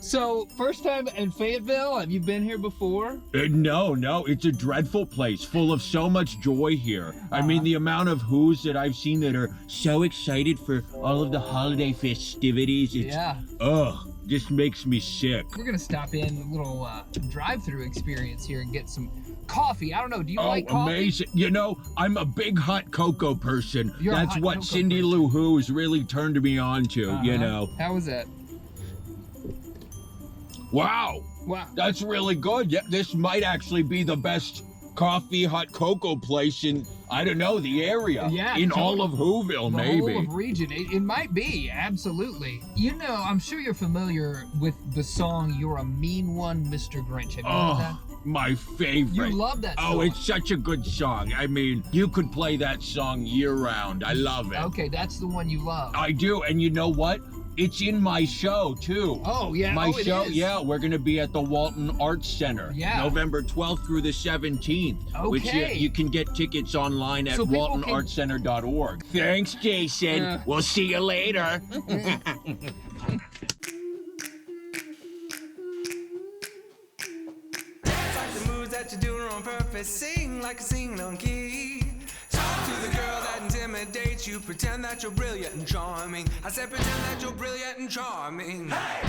So, first time in Fayetteville? Have you been here before? No, it's a dreadful place, full of so much joy here. I mean, the amount of who's that I've seen that are so excited for all of the holiday festivities, just makes me sick. We're gonna stop in a little drive-through experience here and get some coffee. I don't know, do you like coffee? Amazing. You know, I'm a big hot cocoa person. That's what cocoa Cindy person. Lou Who's really turned me on to, you know. How was that? Wow. That's really good. Yeah, this might actually be the best coffee, hot cocoa place in, I don't know, the area. Yeah, in all of Whoville, maybe. The whole of region. It might be, absolutely. You know, I'm sure you're familiar with the song "You're a Mean One, Mr. Grinch." Have you heard that? My favorite. You love that song. Oh, it's such a good song. I mean, you could play that song year-round. I love it. Okay, that's the one you love. I do, and you know what? It's in my show, too. Oh, yeah. My show, it is. yeah, we're going to be at the Walton Arts Center. Yeah. November 12th through the 17th. Okay. Which you can get tickets online at waltonartscenter.org. Thanks, Jason. We'll see you later. That you're doing on purpose, sing like a singing on key. Talk to the girl that intimidates you, pretend that you're brilliant and charming. I said pretend that you're brilliant and charming. Hey!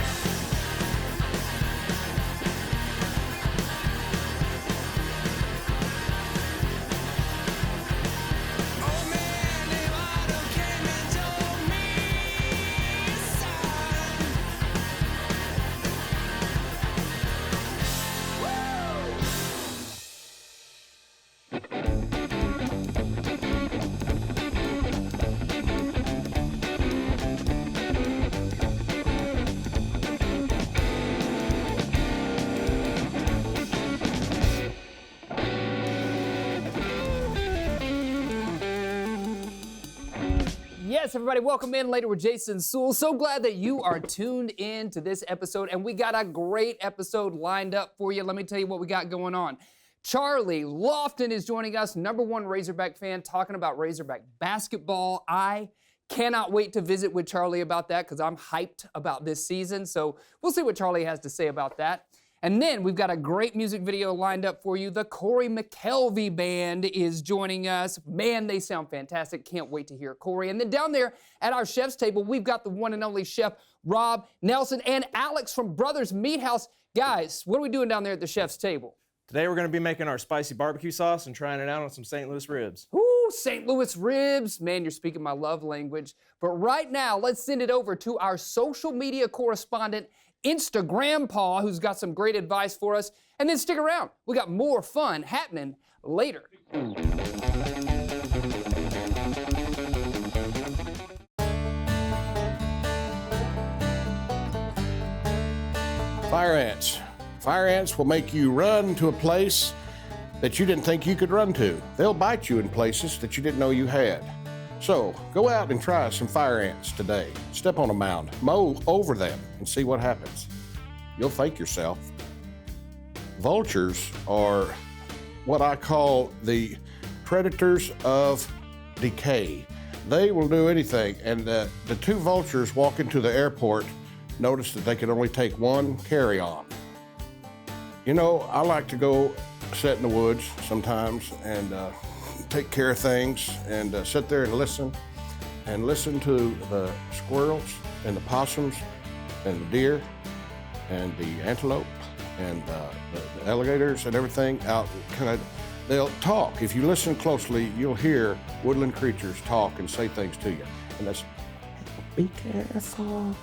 Yes, everybody, welcome in Later with Jason Suel. So glad that you are tuned in to this episode, and we got a great episode lined up for you. Let me tell you what we got going on. Charlie Loften is joining us, #1 Razorback fan, talking about Razorback basketball. I cannot wait to visit with Charlie about that because I'm hyped about this season. So we'll see what Charlie has to say about that. And then we've got a great music video lined up for you. The Korey McKelvy Band is joining us. Man, they sound fantastic. Can't wait to hear Korey. And then down there at our chef's table, we've got the one and only chef, Rob Nelson, and Alex from Brothers Meethouse. Guys, what are we doing down there at the chef's table? Today we're going to be making our spicy barbecue sauce and trying it out on some St. Louis ribs. Ooh, St. Louis ribs. Man, you're speaking my love language. But right now, let's send it over to our social media correspondent, Instagram Paw, who's got some great advice for us. And then stick around. We got more fun happening later. Fire ants. Fire ants will make you run to a place that you didn't think you could run to. They'll bite you in places that you didn't know you had. So go out and try some fire ants today. Step on a mound, mow over them, and see what happens. You'll thank yourself. Vultures are what I call the predators of decay. They will do anything, and the two vultures walk into the airport, notice that they can only take one carry-on. You know, I like to go sit in the woods sometimes and take care of things and sit there and listen to the squirrels and the possums and the deer and the antelope and the alligators and everything out. They'll talk. If you listen closely, you'll hear woodland creatures talk and say things to you. And that's, be careful,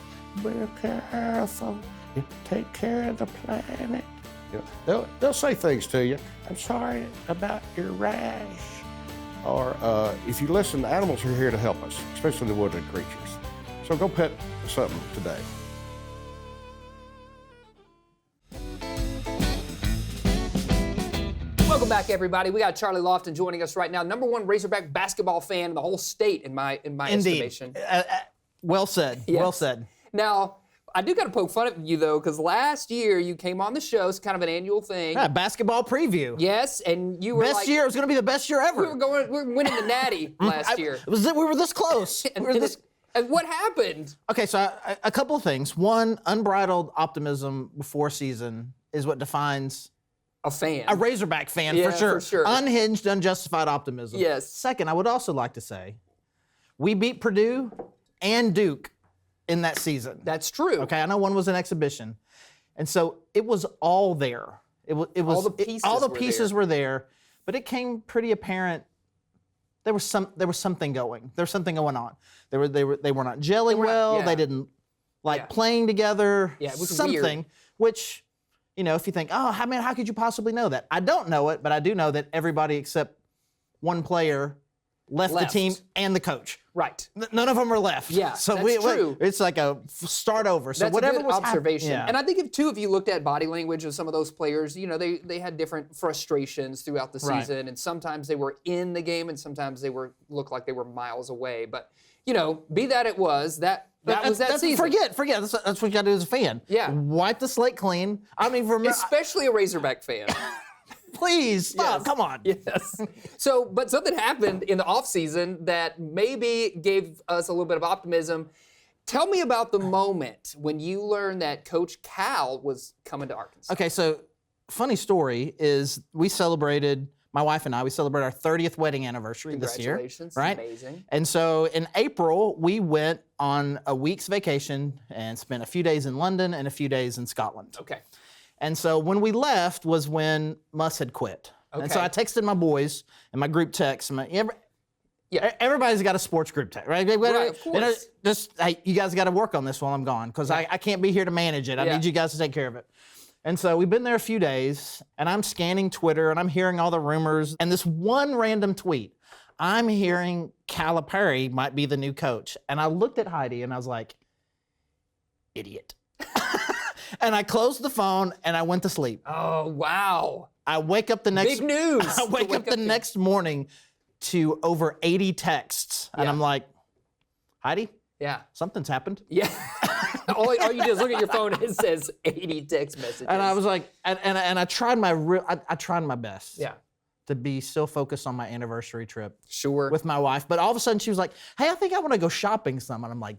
take care of the planet. You know, they'll say things to you. I'm sorry about your rash. Or if you listen, animals are here to help us, especially the woodland creatures. So go pet something today. Welcome back, everybody. We got Charlie Loften joining us right now. #1 Razorback basketball fan in the whole state, in my estimation. Well said. Yes. Well said. Now, I do got to poke fun at you, though, because last year you came on the show. It's kind of an annual thing. Yeah, basketball preview. Yes, and you were Best year. It was going to be the best year ever. We were winning the Natty last year. We were this close. And And what happened? Okay, so a couple of things. One, unbridled optimism before season is what defines A fan. a Razorback fan Yeah, for sure. for sure. Unhinged, unjustified optimism. Yes. Second, I would also like to say, we beat Purdue and Duke in that season. That's true. Okay, I know one was an exhibition, and so it was all there. It was All the pieces all the were pieces there. were there, but it came pretty apparent there was something going. There was something going on. They were not gelling well. yeah. They didn't like Yeah. playing together. Yeah, it was something weird. which, if you think, oh, how could you possibly know that? I don't know it, but I do know that everybody except one player left the Left. team and the coach. Right. None of them are left. Yeah, so that's true. it's like a start over. So That's whatever a good was observation. Yeah. And I think if you looked at body language of some of those players, they had different frustrations throughout the Right. season, and sometimes they were in the game, and sometimes they looked like they were miles away. But be that it was, that was that season. Forget. That's what you got to do as a fan. Yeah. Wipe the slate clean. I mean, Especially a Razorback fan. please stop. Yes. Come on. Yes. So, but something happened in the offseason that maybe gave us a little bit of optimism. Tell me about the moment when you learned that Coach Cal was coming to Arkansas. Okay, so funny story is my wife and I, we celebrated our 30th wedding anniversary this year. Congratulations. Right? Amazing. And so in April, we went on a week's vacation and spent a few days in London and a few days in Scotland. Okay. And so when we left was when Muss had quit. And so Okay. I texted my boys in my group text. Everybody's got a sports group text, right? Right, of course. Hey, you guys got to work on this while I'm gone because I can't be here to manage it. I Yeah. need you guys to take care of it. And so we've been there a few days, and I'm scanning Twitter, and I'm hearing all the rumors. And this one random tweet, I'm hearing Calipari might be the new coach. And I looked at Heidi, and I was like, idiot. And I closed the phone, and I went to sleep. Oh, wow. I wake up the next Big news. I wake up the next morning to over 80 texts, and Yeah. I'm like, Heidi, Yeah. something's happened. Yeah. all you do is look at your phone and it says 80 text messages. And I was like, and I tried I tried my best. Yeah. To be still focused on my anniversary trip Sure. with my wife, but all of a sudden she was like, "Hey, I think I want to go shopping some," and I'm like,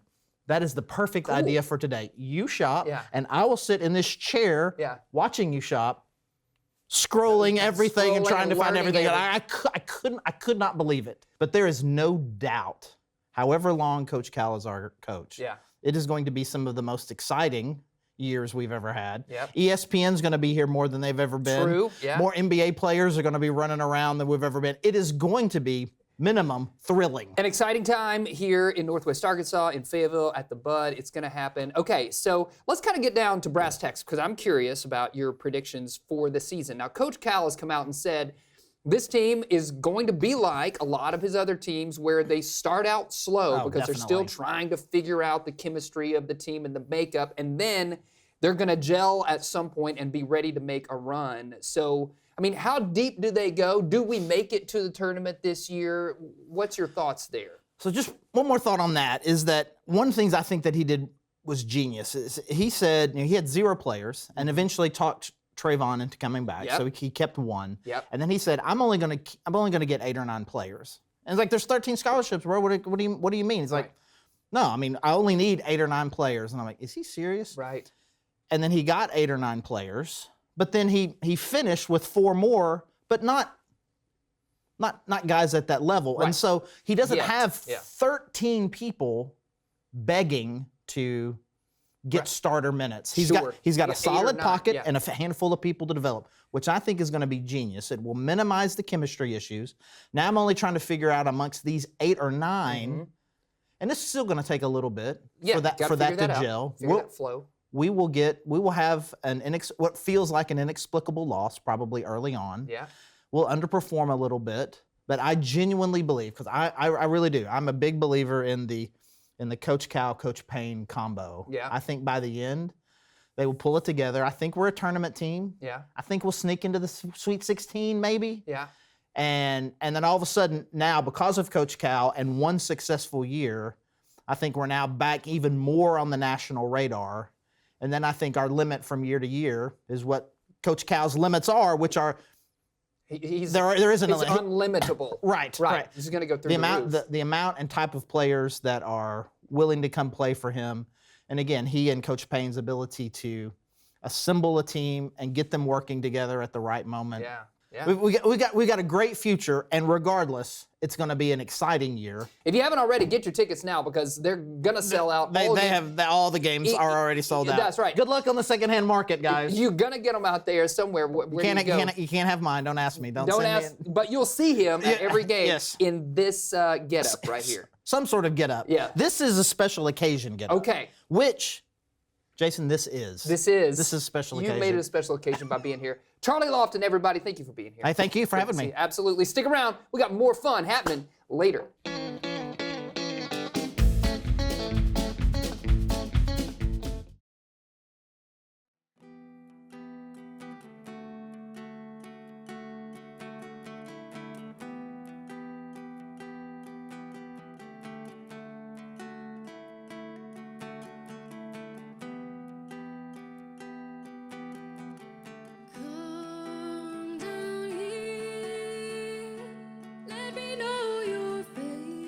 "That is the perfect idea for today. You shop, Yeah. and I will sit in this chair, Yeah. watching you shop." Scrolling everything and Scrolling trying to and find learning everything. And I could not believe it. But there is no doubt, however long Coach Cal is our coach, Yeah. it is going to be some of the most exciting years we've ever had. Yep. ESPN's going to be here more than they've ever been. True, yeah. More NBA players are going to be running around than we've ever been. It is going to be, minimum, thrilling. An exciting time here in Northwest Arkansas, in Fayetteville, at the Bud. It's going to happen. Okay, so let's kind of get down to brass tacks because I'm curious about your predictions for the season. Now, Coach Cal has come out and said this team is going to be like a lot of his other teams where they start out slow because they're still definitely. trying to figure out the chemistry of the team and the makeup, and then they're going to gel at some point and be ready to make a run. So, I mean, how deep do they go? Do we make it to the tournament this year? What's your thoughts there? So just one more thought on that is that one of the things I think that he did was genius. He said he had 0 players and eventually talked Trayvon into coming back. Yep. So he kept 1. Yep. And then he said, I'm only gonna get 8 or 9 players. And it's like, there's 13 scholarships, bro. What do you mean? It's like, Right. no, I mean, I only need 8 or 9 players. And I'm like, is he serious? Right. And then he got 8 or 9 players, but then he finished with 4 more, but not guys at that level. Right. And so he doesn't Yet. have Yeah. 13 people begging to get starter minutes. He's got Sure. a 8 or solid 9, pocket yeah. and a handful of people to develop, which I think is going to be genius. It will minimize the chemistry issues. Now I'm only trying to figure out amongst these 8 or 9, and this is still going to take a little bit Yeah, for that gotta figure to out. gel. Figure that flow. We will have what feels like an inexplicable loss probably early on. Yeah. We'll underperform a little bit, but I genuinely believe, because I really do. I'm a big believer in the Coach Cal, Coach Payne combo. Yeah. I think by the end, they will pull it together. I think we're a tournament team. Yeah. I think we'll sneak into the Sweet 16 maybe. Yeah. And then all of a sudden now, because of Coach Cal and one successful year, I think we're now back even more on the national radar. And then I think our limit from year to year is what Coach Cal's limits are, which are there isn't a It's unlimitable. Right. This is going to go through the the amount roof. the amount and type of players that are willing to come play for him. And again, he and Coach Payne's ability to assemble a team and get them working together at the right moment. Yeah. Yeah. We got a great future, and regardless, it's going to be an exciting year. If you haven't already, get your tickets now because they're gonna sell out. All the games are already sold out. That's right. Good luck on the secondhand market, guys. You're gonna get them out there somewhere. Where you can't have mine. Don't ask me. Don't ask. But you'll see him at every game Yes. in this getup right here. Some sort of getup. Yeah. This is a special occasion getup. Okay. Which, Jason, this is. This is a special occasion. You made it a special occasion by being here. Charlie Loften, everybody, thank you for being here. Hey, thank you for having me. You. Absolutely. Stick around. We got more fun happening later. Come down here, let me know your face.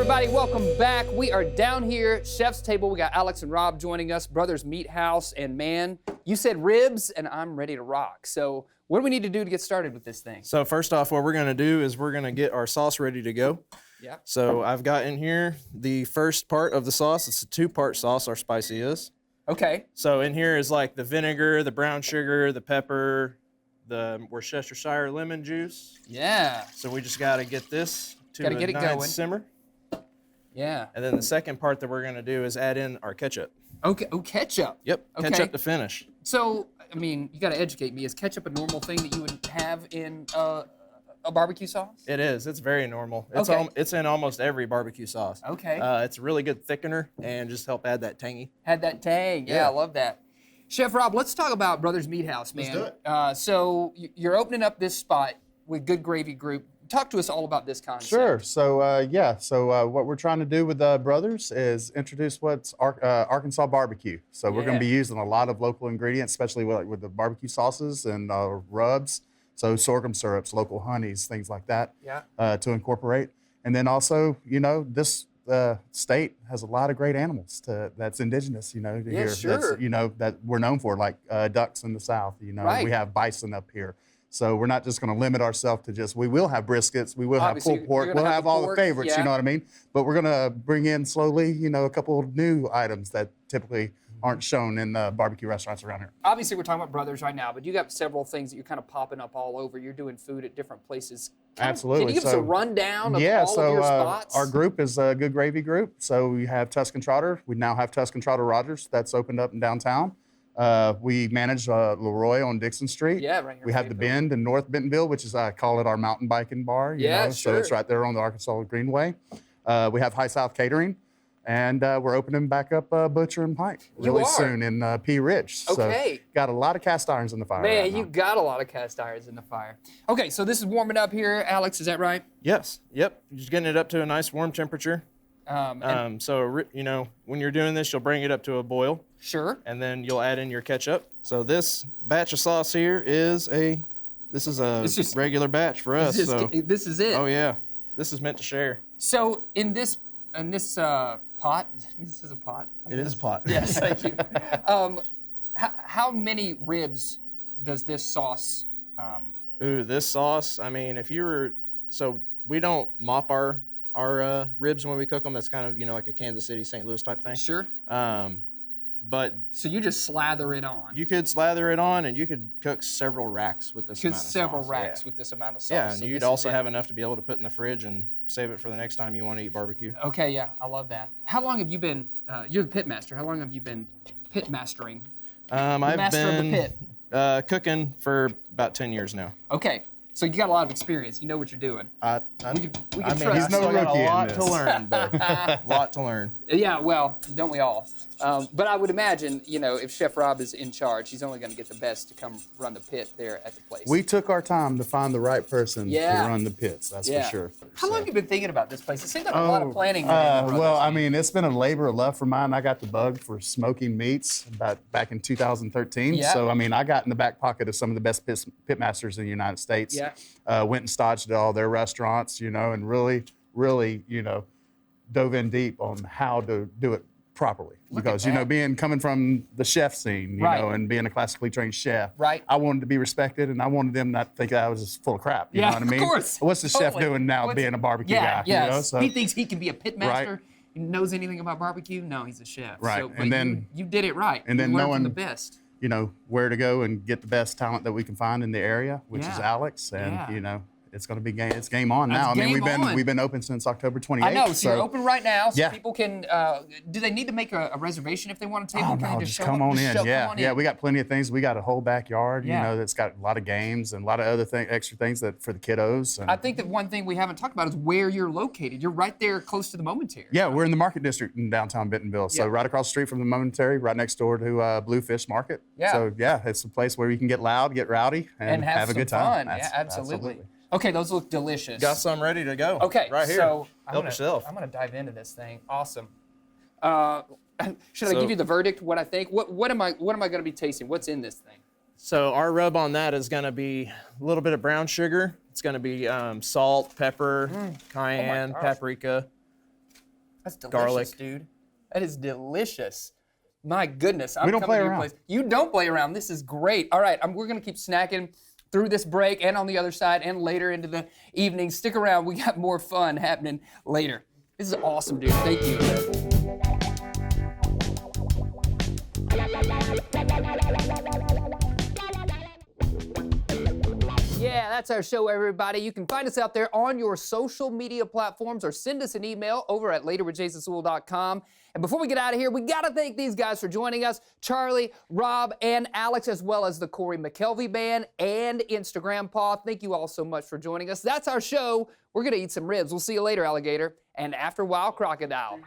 everybody, welcome back. We are down here, chef's table. We got Alex and Rob joining us, Brothers Meethouse, and man, you said ribs, and I'm ready to rock. So what do we need to do to get started with this thing? So first off, what we're gonna do is we're gonna get our sauce ready to go. Yeah. So I've got in here the first part of the sauce. It's a 2-part sauce, our spicy is. Okay. So in here is like the vinegar, the brown sugar, the pepper, the Worcestershire lemon juice. Yeah. So we just gotta get this to Gotta a get it nice going. simmer. Yeah. And then the second part that we're gonna do is add in our ketchup. Okay. Oh, ketchup. Yep, Okay. ketchup to finish. So, I mean, you got to educate me. Is ketchup a normal thing that you would have in a barbecue sauce? It is. It's very normal. It's Okay. it's in almost every barbecue sauce. Okay. It's a really good thickener and just help add that tangy. Had that tang. Yeah, Yeah. I love that. Chef Rob, let's talk about Brothers Meethouse, man. Let's do it. So you're opening up this spot with Good Gravy Group. Talk to us all about this concept. Sure. So what we're trying to do with Brothers is introduce what's Arkansas barbecue. So we're going Yeah. to be using a lot of local ingredients, especially with the barbecue sauces and rubs. So sorghum syrups, local honeys, things like that. Yeah. To incorporate. And then also, this state has a lot of great animals that's indigenous. Yeah, here. sure. That's, that we're known for, like ducks in the South. Right. We have bison up here. So we're not just going to limit ourselves to just, we will have briskets, we will Obviously, have pulled pork, you're gonna we'll have have the all pork, the favorites, yeah. you know what I mean? But we're going to bring in slowly, a couple of new items that typically aren't shown in barbecue restaurants around here. Obviously, we're talking about Brothers right now, but you got several things that you're kind of popping up all over. You're doing food at different places. Absolutely. Can you give us a rundown of all so of your spots? our group is a Good Gravy Group. So we have Tuscan Trotter. We now have Tuscan Trotter Rogers that's opened up in downtown. We manage Leroy on Dixon Street. Yeah, right here We in have the Fayetteville. Bend in North Bentonville, which is, I call it our mountain biking bar. Yeah, So it's sure. right there on the Arkansas Greenway. We have High South Catering. And we're opening back up Butcher and Pike really are? soon in Pea Ridge. Okay. So got a lot of cast irons in the fire. Man, right now. you got a lot of cast irons in the fire. Okay, so this is warming up here, Alex. Is that right? Yes. Yep. Just getting it up to a nice warm temperature. And So when you're doing this, you'll bring it up to a boil, sure. and then you'll add in your ketchup. So this batch of sauce here is a It's just- regular batch for us. This is it. Oh yeah, this is meant to share. So in this pot, this is a pot. It is a pot. Yes, thank you. How many ribs does this sauce? Ooh, this sauce. I mean, so we don't mop our ribs when we cook them. That's kind of like a Kansas City, St. Louis type thing. Sure. But So you just slather it on. you could slather it on, and you could cook several racks with this Could amount of several sauce. racks Yeah. with this amount of sauce. Yeah, and So you'd this also is it. have enough to be able to put in the fridge and save it for the next time you want to eat barbecue. Okay, yeah, I love that. How long have you been? You're the pit master. How long have you been pit mastering? I've master of the been cooking for about 10 years now. Okay, so you got a lot of experience. You know what you're doing. I can I mean, trust. I He's still no got rookie a in lot to this. learn, but a lot to learn. Yeah, well, don't we all? But I would imagine, if Chef Rob is in charge, he's only going to get the best to come run the pit there at the place. We took our time to find the right person Yeah. to run the pits, that's Yeah. for sure. How long have you been thinking about this place? It seems like a lot of planning. went into Brothers. Well, I mean, it's been a labor of love for mine. I got the bug for smoking meats back in 2013. Yeah. So, I mean, I got in the back pocket of some of the best pit masters in the United States. Yeah. Went and stodged at all their restaurants, and really, dove in deep on how to do it properly. Look Because, at that. coming from the chef scene, Right. and being a classically trained chef, Right. I wanted to be respected, and I wanted them not to think that I was just full of crap. You Yeah, know what I mean? of course. What's the chef Totally. doing now What's- being a barbecue Yeah, guy? yes. So, He thinks he can be a pit master. Right. He knows anything about barbecue? No, he's a chef. Right, So, but and then- you did it right. and then you learned from knowing- the best. where to go and get the best talent that we can find in the area, which is Yeah. Alex. And, Yeah. it's going to be game. It's game on now. It's I mean, game on. we've been open since October 28th. I know. So you're open right now, so Yeah. people can. Do they need to make a reservation if they want a table? Oh, Can they no, just just show come up? on Just in. show- Yeah, come on yeah. in. We got plenty of things. We got a whole backyard, Yeah. that's got a lot of games and a lot of other extra things that for the kiddos. And, I think that one thing we haven't talked about is where you're located. You're right there, close to the Momentary. yeah, we're in the Market District in downtown Bentonville. So Yeah. right across the street from the Momentary, right next door to Bluefish Market. Yeah. So yeah, it's a place where you can get loud, get rowdy, and, have a some good time. fun. Yeah, absolutely. Okay, those look delicious. Got some ready to go. Okay, right here. so Help yourself. I'm gonna dive into this thing. Awesome. Should I So- give you the verdict? What I think? What am I gonna be tasting? What's in this thing? So our rub on that is going to be a little bit of brown sugar. It's going to be salt, pepper, cayenne, gosh. paprika. That's delicious, garlic. dude. That is delicious. My goodness. We don't play to your around. place. You don't play around. This is great. All right, we're going to keep snacking through this break and on the other side and later into the evening. Stick around. We got more fun happening later. This is awesome, dude. Thank you. Yeah, that's our show, everybody. You can find us out there on your social media platforms or send us an email over at laterwithjasonsuel.com. And before we get out of here, we got to thank these guys for joining us, Charlie, Rob, and Alex, as well as the Korey McKelvy Band and Instagram Paw. Thank you all so much for joining us. That's our show. We're going to eat some ribs. We'll see you later, alligator. And after a while, crocodile.